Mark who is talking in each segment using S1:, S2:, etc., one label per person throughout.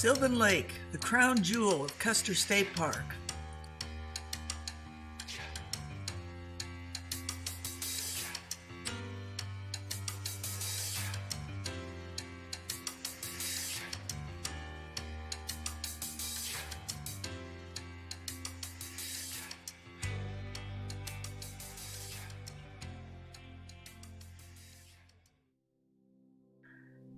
S1: Sylvan Lake, the crown jewel of Custer State Park.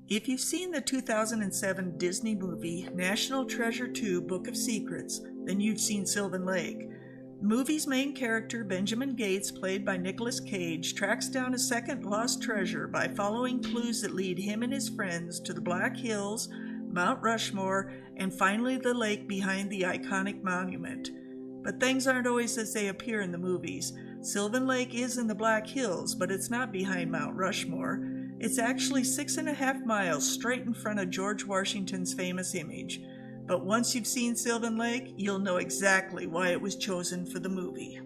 S1: If you've seen the 2007 Disney movie National Treasure 2: Book of Secrets, then you've seen Sylvan Lake. The movie's main character, Benjamin Gates, played by Nicolas Cage, tracks down a second lost treasure by following clues that lead him and his friends to the Black Hills, Mount Rushmore, and finally the lake behind the iconic monument. But things aren't always as they appear in the movies. Sylvan Lake is in the Black Hills, but it's not behind Mount Rushmore. It's actually 6.5 miles straight in front of George Washington's famous image. But once you've seen Sylvan Lake, you'll know exactly why it was chosen for the movie.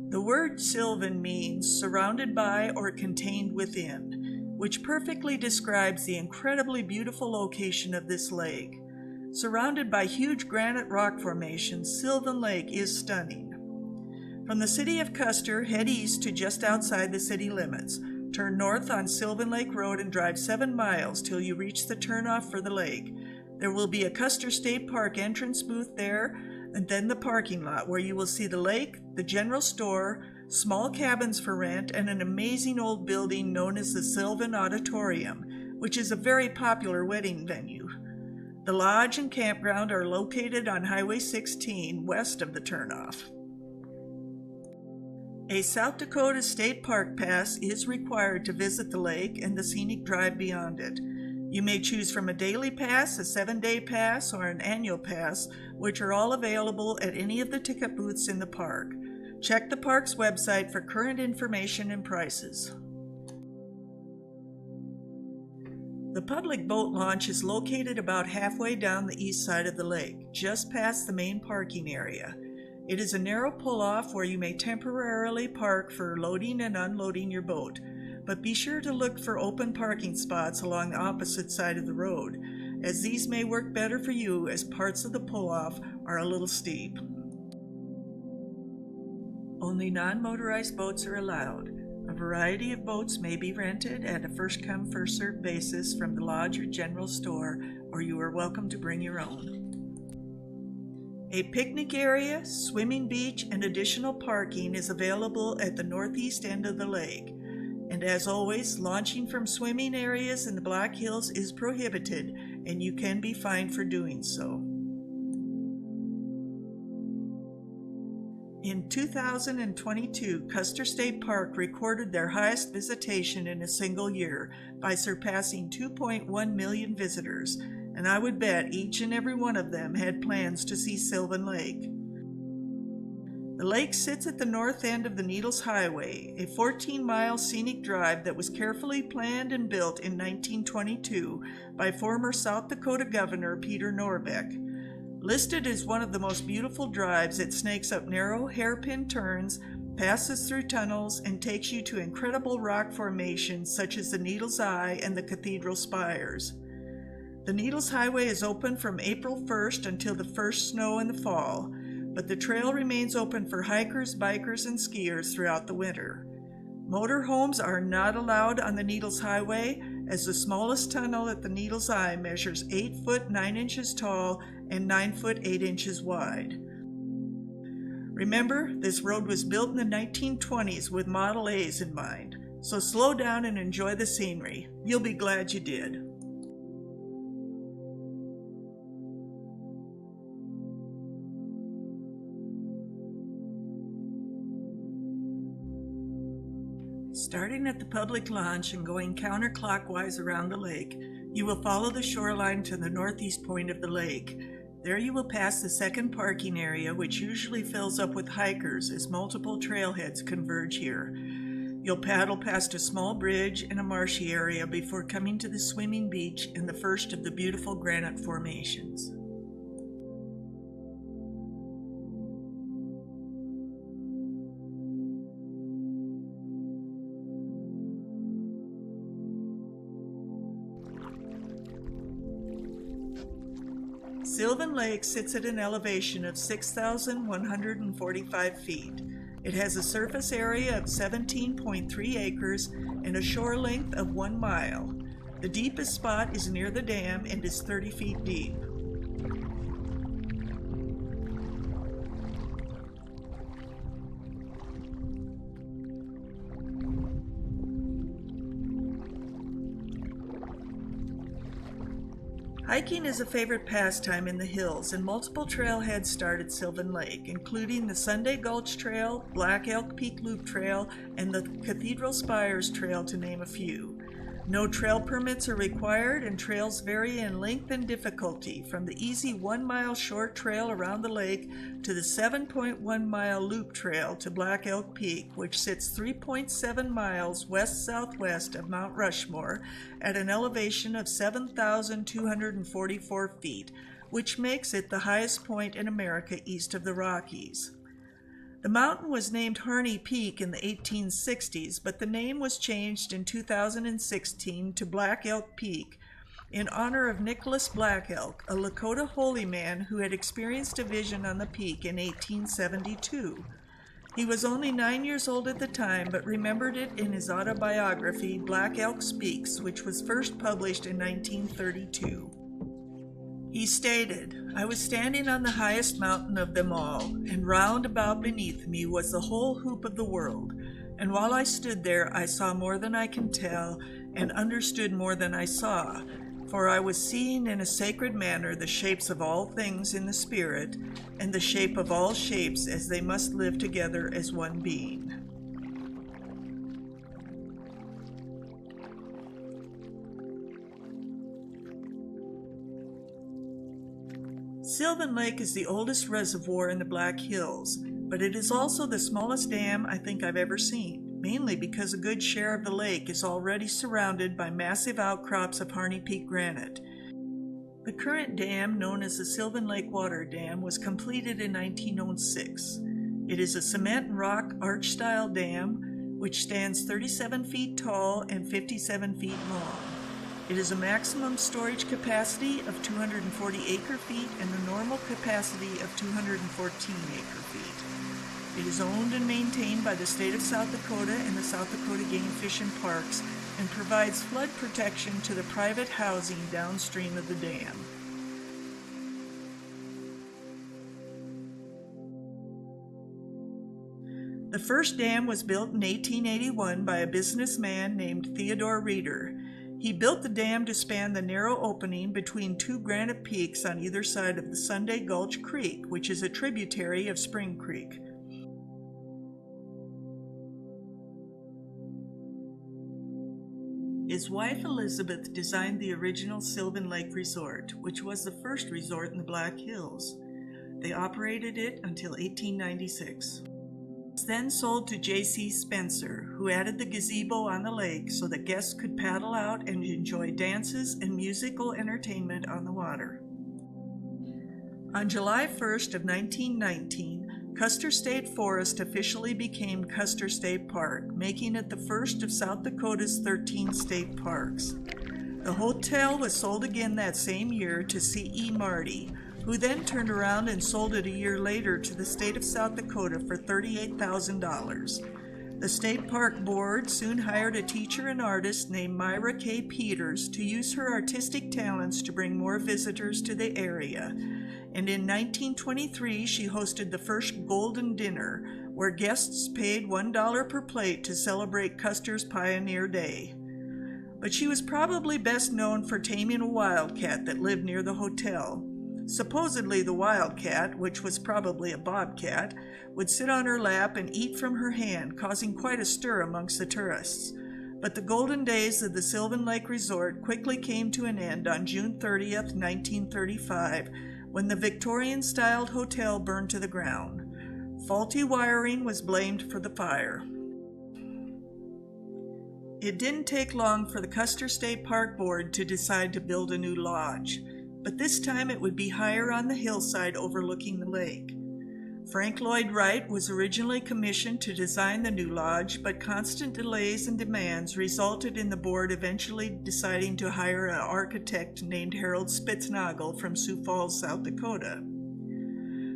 S1: The word Sylvan means surrounded by or contained within, which perfectly describes the incredibly beautiful location of this lake. Surrounded by huge granite rock formations, Sylvan Lake is stunning. From the city of Custer, head east to just outside the city limits. Turn north on Sylvan Lake Road and drive 7 miles till you reach the turnoff for the lake. There will be a Custer State Park entrance booth there, and then the parking lot where you will see the lake, the general store, small cabins for rent, and an amazing old building known as the Sylvan Auditorium, which is a very popular wedding venue. The lodge and campground are located on Highway 16 west of the turnoff. A South Dakota State Park pass is required to visit the lake and the scenic drive beyond it. You may choose from a daily pass, a 7-day pass, or an annual pass, which are all available at any of the ticket booths in the park. Check the park's website for current information and prices. The public boat launch is located about halfway down the east side of the lake, just past the main parking area. It is a narrow pull-off where you may temporarily park for loading and unloading your boat, but be sure to look for open parking spots along the opposite side of the road, as these may work better for you as parts of the pull-off are a little steep. Only non-motorized boats are allowed. A variety of boats may be rented at a first-come, first-served basis from the lodge or general store, or you are welcome to bring your own. A picnic area, swimming beach, and additional parking is available at the northeast end of the lake. And as always, launching from swimming areas in the Black Hills is prohibited, and you can be fined for doing so. In 2022, Custer State Park recorded their highest visitation in a single year by surpassing 2.1 million visitors. And I would bet each and every one of them had plans to see Sylvan Lake. The lake sits at the north end of the Needles Highway, a 14-mile scenic drive that was carefully planned and built in 1922 by former South Dakota Governor Peter Norbeck. Listed as one of the most beautiful drives, it snakes up narrow hairpin turns, passes through tunnels, and takes you to incredible rock formations such as the Needles Eye and the Cathedral Spires. The Needles Highway is open from April 1st until the first snow in the fall, but the trail remains open for hikers, bikers, and skiers throughout the winter. Motorhomes are not allowed on the Needles Highway, as the smallest tunnel at the Needles Eye measures 8 foot 9 inches tall and 9 foot 8 inches wide. Remember, this road was built in the 1920s with Model A's in mind, so slow down and enjoy the scenery. You'll be glad you did. Starting at the public launch and going counterclockwise around the lake, you will follow the shoreline to the northeast point of the lake. There you will pass the second parking area, which usually fills up with hikers as multiple trailheads converge here. You'll paddle past a small bridge and a marshy area before coming to the swimming beach and the first of the beautiful granite formations. Sylvan Lake sits at an elevation of 6,145 feet. It has a surface area of 17.3 acres and a shore length of 1 mile. The deepest spot is near the dam and is 30 feet deep. Hiking is a favorite pastime in the hills, and multiple trailheads start at Sylvan Lake, including the Sunday Gulch Trail, Black Elk Peak Loop Trail, and the Cathedral Spires Trail, to name a few. No trail permits are required, and trails vary in length and difficulty, from the easy 1 mile short trail around the lake to the 7.1 mile loop trail to Black Elk Peak, which sits 3.7 miles west-southwest of Mount Rushmore at an elevation of 7,244 feet, which makes it the highest point in America east of the Rockies. The mountain was named Harney Peak in the 1860s, but the name was changed in 2016 to Black Elk Peak in honor of Nicholas Black Elk, a Lakota holy man who had experienced a vision on the peak in 1872. He was only 9 years old at the time, but remembered it in his autobiography, Black Elk Speaks, which was first published in 1932. He stated, "I was standing on the highest mountain of them all, and round about beneath me was the whole hoop of the world. And while I stood there, I saw more than I can tell, and understood more than I saw. For I was seeing in a sacred manner the shapes of all things in the spirit, and the shape of all shapes as they must live together as one being." Sylvan Lake is the oldest reservoir in the Black Hills, but it is also the smallest dam I think I've ever seen, mainly because a good share of the lake is already surrounded by massive outcrops of Harney Peak granite. The current dam, known as the Sylvan Lake Water Dam, was completed in 1906. It is a cement and rock arch-style dam which stands 37 feet tall and 57 feet long. It is a maximum storage capacity of 240 acre-feet and a normal capacity of 214 acre-feet. It is owned and maintained by the state of South Dakota and the South Dakota Game, Fish, and Parks, and provides flood protection to the private housing downstream of the dam. The first dam was built in 1881 by a businessman named Theodore Reeder. He built the dam to span the narrow opening between two granite peaks on either side of the Sunday Gulch Creek, which is a tributary of Spring Creek. His wife Elizabeth designed the original Sylvan Lake Resort, which was the first resort in the Black Hills. They operated it until 1896. It was then sold to J.C. Spencer, who added the gazebo on the lake so that guests could paddle out and enjoy dances and musical entertainment on the water. On July 1st of 1919, Custer State Forest officially became Custer State Park, making it the first of South Dakota's 13 state parks. The hotel was sold again that same year to C.E. Marty, who then turned around and sold it a year later to the state of South Dakota for $38,000. The State Park Board soon hired a teacher and artist named Myra K. Peters to use her artistic talents to bring more visitors to the area. And in 1923, she hosted the first Golden Dinner, where guests paid $1 per plate to celebrate Custer's Pioneer Day. But she was probably best known for taming a wildcat that lived near the hotel. Supposedly the wildcat, which was probably a bobcat, would sit on her lap and eat from her hand, causing quite a stir amongst the tourists. But the golden days of the Sylvan Lake Resort quickly came to an end on June 30th, 1935, when the Victorian-styled hotel burned to the ground. Faulty wiring was blamed for the fire. It didn't take long for the Custer State Park Board to decide to build a new lodge, but this time it would be higher on the hillside overlooking the lake. Frank Lloyd Wright was originally commissioned to design the new lodge, but constant delays and demands resulted in the board eventually deciding to hire an architect named Harold Spitznagel from Sioux Falls, South Dakota.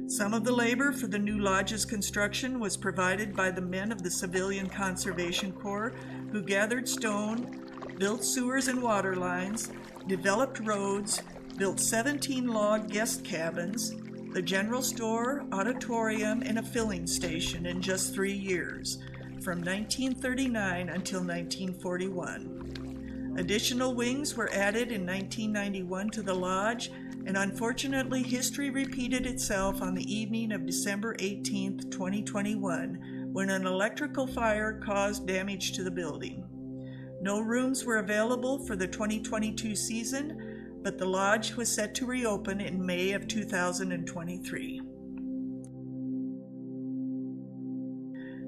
S1: Some of the labor for the new lodge's construction was provided by the men of the Civilian Conservation Corps, who gathered stone, built sewers and water lines, developed roads, built 17 log guest cabins, the general store, auditorium, and a filling station in just 3 years, from 1939 until 1941. Additional wings were added in 1991 to the lodge, and unfortunately history repeated itself on the evening of December 18, 2021, when an electrical fire caused damage to the building. No rooms were available for the 2022 season, but the lodge was set to reopen in May of 2023.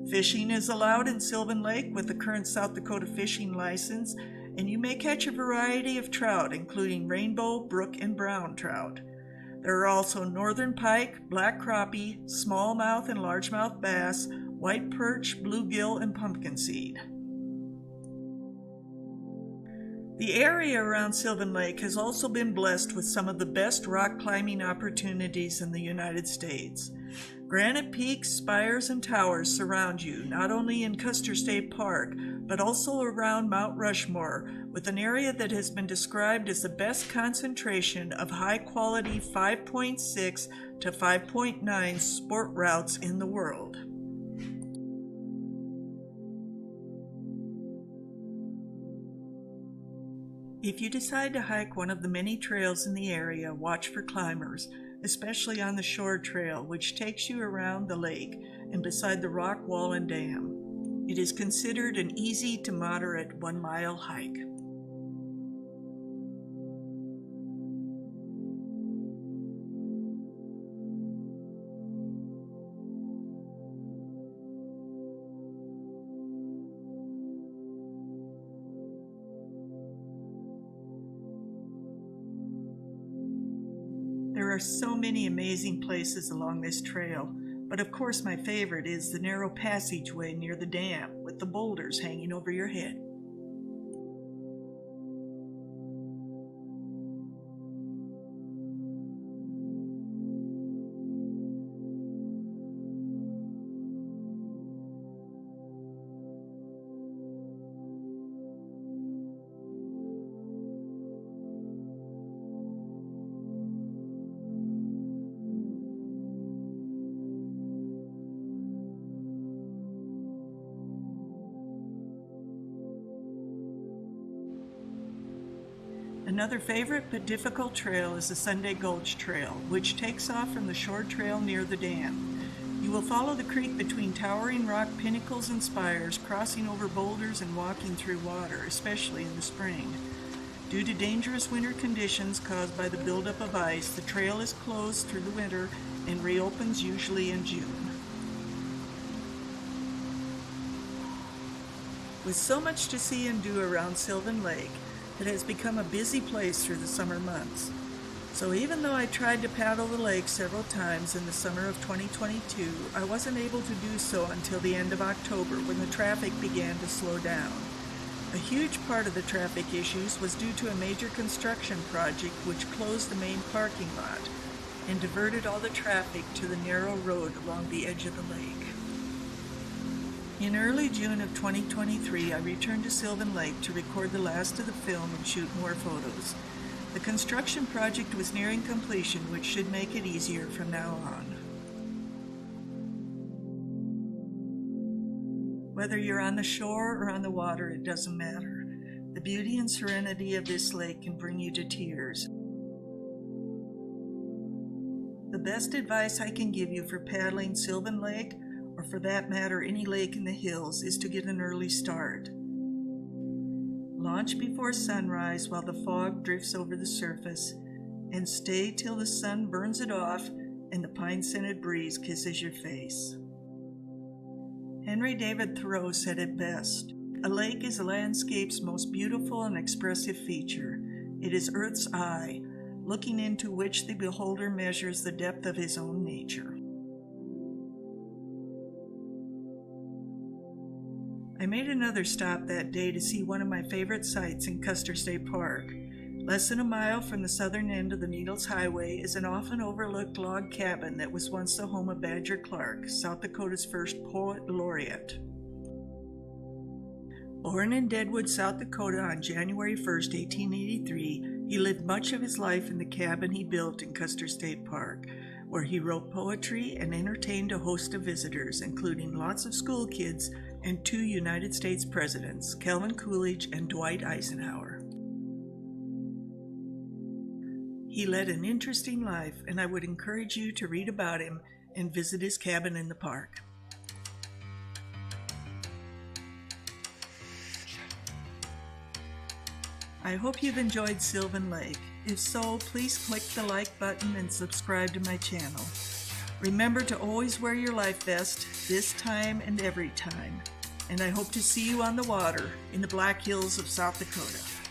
S1: Fishing is allowed in Sylvan Lake with the current South Dakota fishing license, and you may catch a variety of trout, including rainbow, brook, and brown trout. There are also northern pike, black crappie, smallmouth and largemouth bass, white perch, bluegill, and pumpkin seed. The area around Sylvan Lake has also been blessed with some of the best rock climbing opportunities in the United States. Granite peaks, spires, and towers surround you, not only in Custer State Park, but also around Mount Rushmore, with an area that has been described as the best concentration of high-quality 5.6 to 5.9 sport routes in the world. If you decide to hike one of the many trails in the area, watch for climbers, especially on the shore trail, which takes you around the lake and beside the rock wall and dam. It is considered an easy to moderate 1-mile hike. There are so many amazing places along this trail, but of course my favorite is the narrow passageway near the dam with the boulders hanging over your head. Another favorite but difficult trail is the Sunday Gulch Trail, which takes off from the shore trail near the dam. You will follow the creek between towering rock pinnacles and spires, crossing over boulders and walking through water, especially in the spring. Due to dangerous winter conditions caused by the buildup of ice, the trail is closed through the winter and reopens usually in June. With so much to see and do around Sylvan Lake, it has become a busy place through the summer months. So even though I tried to paddle the lake several times in the summer of 2022, I wasn't able to do so until the end of October when the traffic began to slow down. A huge part of the traffic issues was due to a major construction project which closed the main parking lot and diverted all the traffic to the narrow road along the edge of the lake. In early June of 2023, I returned to Sylvan Lake to record the last of the film and shoot more photos. The construction project was nearing completion, which should make it easier from now on. Whether you're on the shore or on the water, it doesn't matter. The beauty and serenity of this lake can bring you to tears. The best advice I can give you for paddling Sylvan Lake, or for that matter any lake in the hills, is to get an early start. Launch before sunrise while the fog drifts over the surface, and stay till the sun burns it off and the pine-scented breeze kisses your face. Henry David Thoreau said it best: "A lake is a landscape's most beautiful and expressive feature. It is Earth's eye, looking into which the beholder measures the depth of his own nature." I made another stop that day to see one of my favorite sites in Custer State Park. Less than a mile from the southern end of the Needles Highway is an often overlooked log cabin that was once the home of Badger Clark, South Dakota's first poet laureate. Born in Deadwood, South Dakota on January 1, 1883, he lived much of his life in the cabin he built in Custer State Park, where he wrote poetry and entertained a host of visitors, including lots of school kids and 2 United States presidents, Calvin Coolidge and Dwight Eisenhower. He led an interesting life, and I would encourage you to read about him and visit his cabin in the park. I hope you've enjoyed Sylvan Lake. If so, please click the like button and subscribe to my channel. Remember to always wear your life vest, this time and every time. And I hope to see you on the water in the Black Hills of South Dakota.